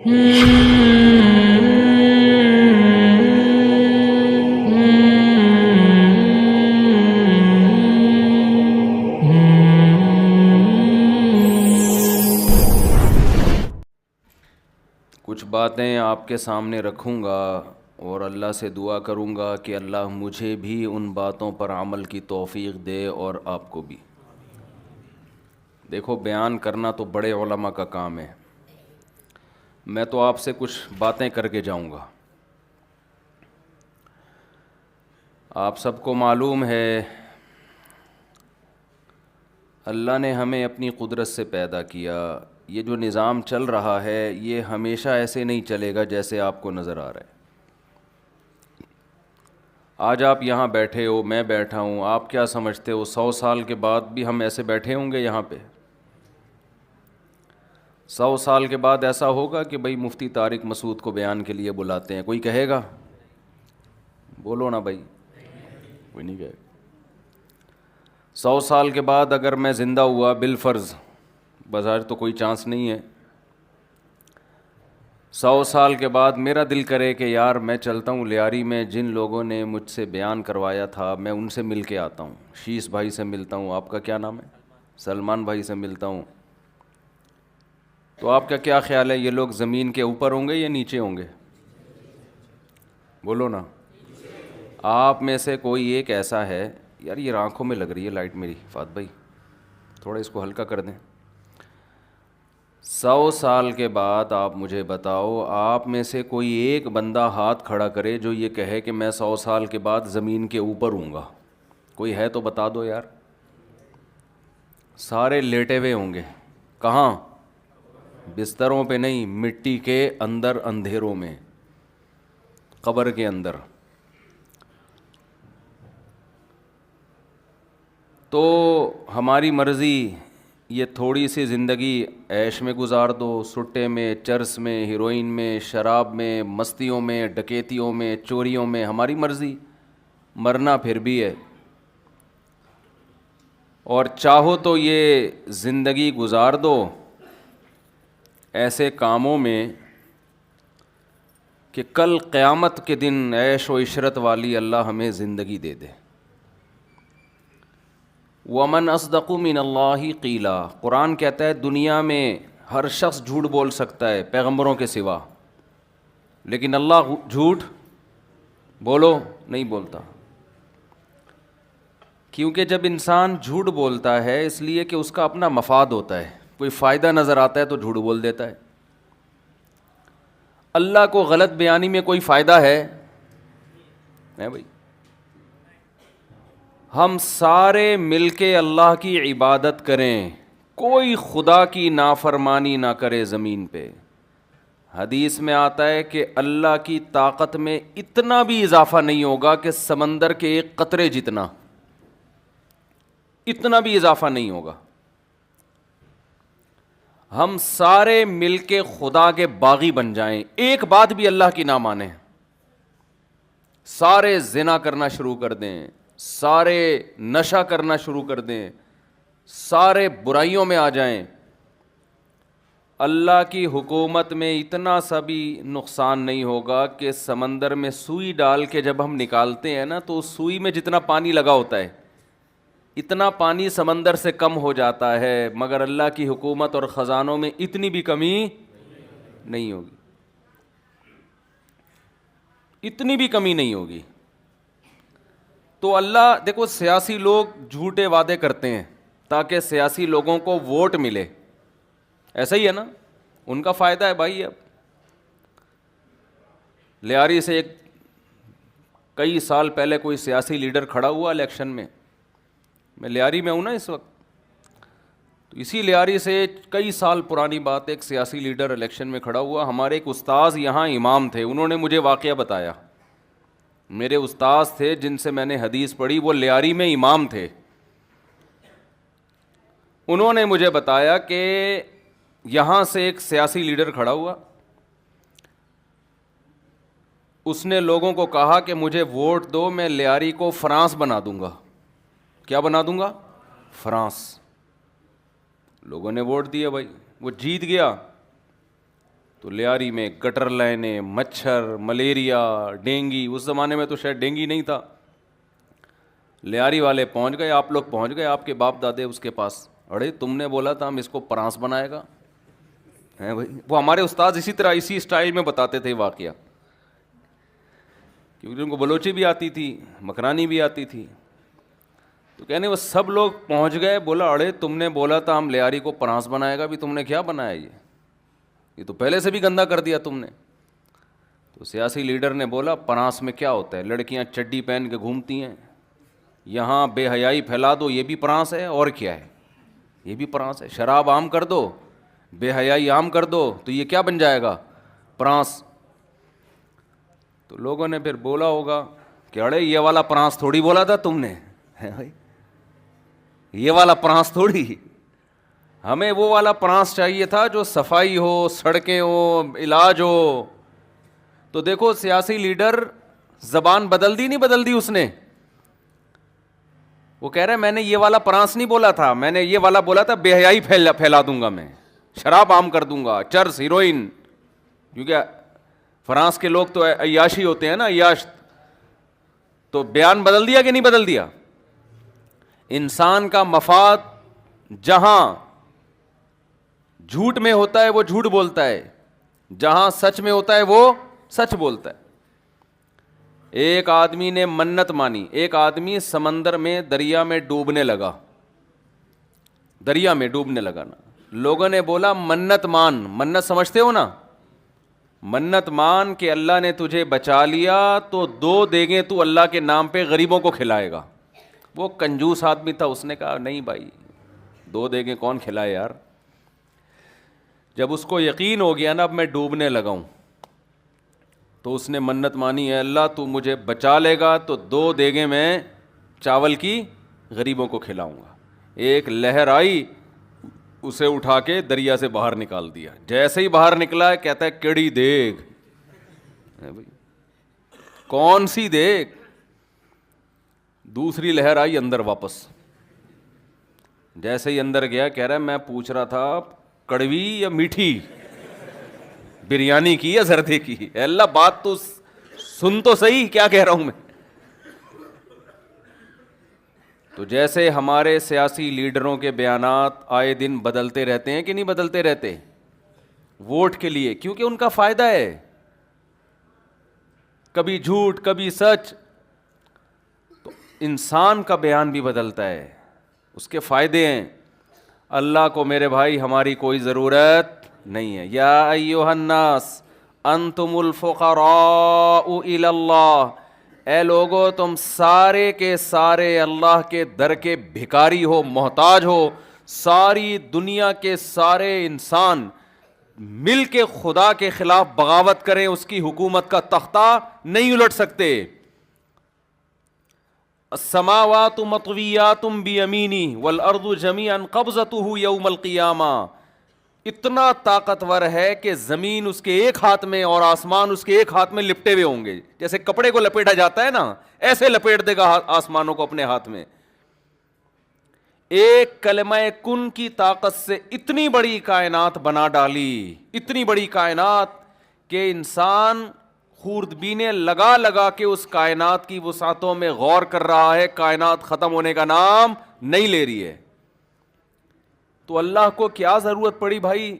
کچھ باتیں آپ کے سامنے رکھوں گا اور اللہ سے دعا کروں گا کہ اللہ مجھے بھی ان باتوں پر عمل کی توفیق دے اور آپ کو بھی۔ دیکھو، بیان کرنا تو بڑے علماء کا کام ہے، میں تو آپ سے کچھ باتیں کر کے جاؤں گا۔ آپ سب کو معلوم ہے اللہ نے ہمیں اپنی قدرت سے پیدا کیا۔ یہ جو نظام چل رہا ہے یہ ہمیشہ ایسے نہیں چلے گا جیسے آپ کو نظر آ رہا ہے۔ آج آپ یہاں بیٹھے ہو، میں بیٹھا ہوں، آپ کیا سمجھتے ہو 100 سال کے بعد بھی ہم ایسے بیٹھے ہوں گے یہاں پہ؟ 100 سال کے بعد ایسا ہوگا کہ بھئی مفتی طارق مسعود کو بیان کے لیے بلاتے ہیں، کوئی کہے گا؟ بولو نا بھائی، کوئی نہیں کہے گا۔ 100 سال کے بعد اگر میں زندہ ہوا بالفرض، بظاہر تو کوئی چانس نہیں ہے، 100 سال کے بعد میرا دل کرے کہ یار میں چلتا ہوں لیاری میں، جن لوگوں نے مجھ سے بیان کروایا تھا میں ان سے مل کے آتا ہوں، شیس بھائی سے ملتا ہوں، آپ کا کیا نام ہے؟ سلمان بھائی سے ملتا ہوں، تو آپ کا کیا خیال ہے یہ لوگ زمین کے اوپر ہوں گے یا نیچے ہوں گے؟ بولو نا۔ آپ میں سے کوئی ایک ایسا ہے، یار یہ آنکھوں میں لگ رہی ہے لائٹ میری، فات بھائی تھوڑا اس کو ہلکا کر دیں۔ 100 سال کے بعد آپ مجھے بتاؤ، آپ میں سے کوئی ایک بندہ ہاتھ کھڑا کرے جو یہ کہے کہ میں 100 سال کے بعد زمین کے اوپر ہوں گا؟ کوئی ہے تو بتا دو یار۔ سارے لیٹے ہوئے ہوں گے، کہاں؟ بستروں پہ نہیں، مٹی کے اندر اندھیروں میں، قبر کے اندر۔ تو ہماری مرضی، یہ تھوڑی سی زندگی عیش میں گزار دو، سٹے میں، چرس میں، ہیروئن میں، شراب میں، مستیوں میں، ڈکیتیوں میں، چوریوں میں، ہماری مرضی۔ مرنا پھر بھی ہے، اور چاہو تو یہ زندگی گزار دو ایسے کاموں میں کہ کل قیامت کے دن عیش و عشرت والی اللہ ہمیں زندگی دے دے۔ وَمَنْ أَصْدَقُ مِنَ اللَّهِ قِيلًا، قرآن کہتا ہے دنیا میں ہر شخص جھوٹ بول سکتا ہے پیغمبروں کے سوا، لیکن اللہ جھوٹ بولو نہیں بولتا۔ کیونکہ جب انسان جھوٹ بولتا ہے اس لیے کہ اس کا اپنا مفاد ہوتا ہے، کوئی فائدہ نظر آتا ہے تو جھوٹ بول دیتا ہے۔ اللہ کو غلط بیانی میں کوئی فائدہ ہے بھائی؟ ہم سارے مل کے اللہ کی عبادت کریں، کوئی خدا کی نافرمانی نہ کرے زمین پہ۔ حدیث میں آتا ہے کہ اللہ کی طاقت میں اتنا بھی اضافہ نہیں ہوگا کہ سمندر کے ایک قطرے جتنا، اتنا بھی اضافہ نہیں ہوگا۔ ہم سارے مل کے خدا کے باغی بن جائیں، ایک بات بھی اللہ کی نہ مانیں، سارے زنا کرنا شروع کر دیں، سارے نشہ کرنا شروع کر دیں، سارے برائیوں میں آ جائیں، اللہ کی حکومت میں اتنا سا بھی نقصان نہیں ہوگا کہ سمندر میں سوئی ڈال کے جب ہم نکالتے ہیں نا تو اس سوئی میں جتنا پانی لگا ہوتا ہے اتنا پانی سمندر سے کم ہو جاتا ہے، مگر اللہ کی حکومت اور خزانوں میں اتنی بھی کمی نہیں ہوگی، اتنی بھی کمی نہیں ہوگی۔ تو اللہ دیکھو، سیاسی لوگ جھوٹے وعدے کرتے ہیں تاکہ سیاسی لوگوں کو ووٹ ملے، ایسا ہی ہے نا، ان کا فائدہ ہے بھائی۔ اب لیاری سے کئی سال پہلے کوئی سیاسی لیڈر کھڑا ہوا الیکشن میں لیاری میں ہوں نا اس وقت، تو اسی لیاری سے کئی سال پرانی بات، ایک سیاسی لیڈر الیکشن میں کھڑا ہوا، ہمارے ایک استاذ یہاں امام تھے، انہوں نے مجھے واقعہ بتایا، میرے استاذ تھے جن سے میں نے حدیث پڑھی، وہ لیاری میں امام تھے، انہوں نے مجھے بتایا کہ یہاں سے ایک سیاسی لیڈر کھڑا ہوا، اس نے لوگوں کو کہا کہ مجھے ووٹ دو، میں لیاری کو فرانس بنا دوں گا۔ کیا بنا دوں گا؟ فرانس۔ لوگوں نے ووٹ دیا بھائی، وہ جیت گیا، تو لیاری میں گٹر لائنیں، مچھر، ملیریا، ڈینگی، اس زمانے میں تو شاید ڈینگی نہیں تھا، لیاری والے پہنچ گئے، آپ لوگ پہنچ گئے، آپ کے باپ دادے اس کے پاس، اڑے تم نے بولا تھا ہم اس کو پرانس بنائے گا، ہیں بھائی؟ وہ ہمارے استاد اسی طرح اسی اسٹائل میں بتاتے تھے واقعہ، کیونکہ ان کو بلوچی بھی آتی تھی، مکرانی بھی آتی تھی، تو کہنے وہ سب لوگ پہنچ گئے، بولا اڑے تم نے بولا تھا ہم لیاری کو پرانس بنائے گا، بھی تم نے کیا بنایا، یہ تو پہلے سے بھی گندا کر دیا تم نے۔ تو سیاسی لیڈر نے بولا پرانس میں کیا ہوتا ہے، لڑکیاں چڈی پہن کے گھومتی ہیں، یہاں بے حیائی پھیلا دو یہ بھی پرانس ہے، اور کیا ہے، یہ بھی پرانس ہے، شراب عام کر دو، بے حیائی عام کر دو، تو یہ کیا بن جائے گا، پرانس۔ تو لوگوں نے پھر بولا ہوگا کہ اڑے یہ والا پرانس تھوڑی بولا تھا تم نے، یہ والا پرانس تھوڑی، ہمیں وہ والا پرانس چاہیے تھا جو صفائی ہو، سڑکیں ہو، علاج ہو۔ تو دیکھو سیاسی لیڈر زبان بدل دی نہیں بدل دی اس نے، وہ کہہ رہے میں نے یہ والا پرانس نہیں بولا تھا، میں نے یہ والا بولا تھا بے حیائی پھیلا دوں گا، میں شراب عام کر دوں گا، چرس، ہیروئن، کیونکہ فرانس کے لوگ تو عیاشی ہوتے ہیں نا، عیاش۔ تو بیان بدل دیا کہ نہیں بدل دیا؟ انسان کا مفاد جہاں جھوٹ میں ہوتا ہے وہ جھوٹ بولتا ہے، جہاں سچ میں ہوتا ہے وہ سچ بولتا ہے۔ ایک آدمی نے منت مانی، ایک آدمی سمندر میں دریا میں ڈوبنے لگا، دریا میں ڈوبنے لگا نا، لوگوں نے بولا منت مان، منت سمجھتے ہو نا، منت مان کہ اللہ نے تجھے بچا لیا تو 2 دیگیں تو اللہ کے نام پہ غریبوں کو کھلائے گا۔ وہ کنجوس آدمی تھا، اس نے کہا نہیں بھائی 2 دیگیں کون کھلائے یار۔ جب اس کو یقین ہو گیا نا اب میں ڈوبنے لگا ہوں، تو اس نے منت مانی ہے اللہ تو مجھے بچا لے گا تو 2 دیگیں میں چاول کی غریبوں کو کھلاؤں گا۔ ایک لہر آئی، اسے اٹھا کے دریا سے باہر نکال دیا، جیسے ہی باہر نکلا ہے کہتا ہے کیڑی دیگ، کون سی دیگ؟ دوسری لہر آئی اندر واپس، جیسے ہی اندر گیا کہہ رہا ہے میں پوچھ رہا تھا کڑوی یا میٹھی، بریانی کی یا زردے کی، اے اللہ بات تو سن تو صحیح کیا کہہ رہا ہوں میں۔ تو جیسے ہمارے سیاسی لیڈروں کے بیانات آئے دن بدلتے رہتے ہیں کہ نہیں بدلتے رہتے، ووٹ کے لیے، کیونکہ ان کا فائدہ ہے، کبھی جھوٹ کبھی سچ، تو انسان کا بیان بھی بدلتا ہے، اس کے فائدے ہیں۔ اللہ کو میرے بھائی ہماری کوئی ضرورت نہیں ہے۔ یا ایھا الناس انتم الفقراء الی اللہ، اے لوگو تم سارے کے سارے اللہ کے در کے بھکاری ہو، محتاج ہو، ساری دنیا کے سارے انسان مل کے خدا کے خلاف بغاوت کریں، اس کی حکومت کا تختہ نہیں الٹ سکتے۔ السماوات مطویات بیمینی والارض جمیعا قبضتہ یوم القیامہ، اتنا طاقتور ہے کہ زمین اس کے ایک ہاتھ میں اور آسمان اس کے ایک ہاتھ میں لپٹے ہوئے ہوں گے، جیسے کپڑے کو لپیٹا جاتا ہے نا، ایسے لپیٹ دے گا آسمانوں کو اپنے ہاتھ میں۔ ایک کلمہ کن کی طاقت سے اتنی بڑی کائنات بنا ڈالی، اتنی بڑی کائنات کہ انسان خوردبینیں لگا لگا کے اس کائنات کی وسعتوں میں غور کر رہا ہے، کائنات ختم ہونے کا نام نہیں لے رہی ہے۔ تو اللہ کو کیا ضرورت پڑی بھائی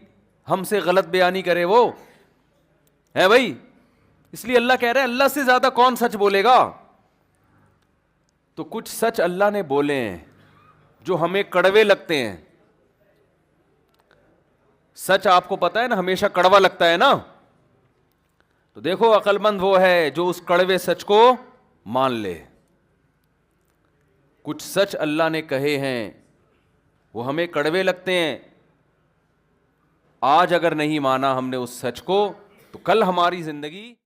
ہم سے غلط بیانی کرے، وہ ہے بھائی، اس لیے اللہ کہہ رہے ہیں اللہ سے زیادہ کون سچ بولے گا۔ تو کچھ سچ اللہ نے بولے ہیں جو ہمیں کڑوے لگتے ہیں، سچ آپ کو پتا ہے نا ہمیشہ کڑوا لگتا ہے نا، تو دیکھو عقل مند وہ ہے جو اس کڑوے سچ کو مان لے۔ کچھ سچ اللہ نے کہے ہیں وہ ہمیں کڑوے لگتے ہیں، آج اگر نہیں مانا ہم نے اس سچ کو تو کل ہماری زندگی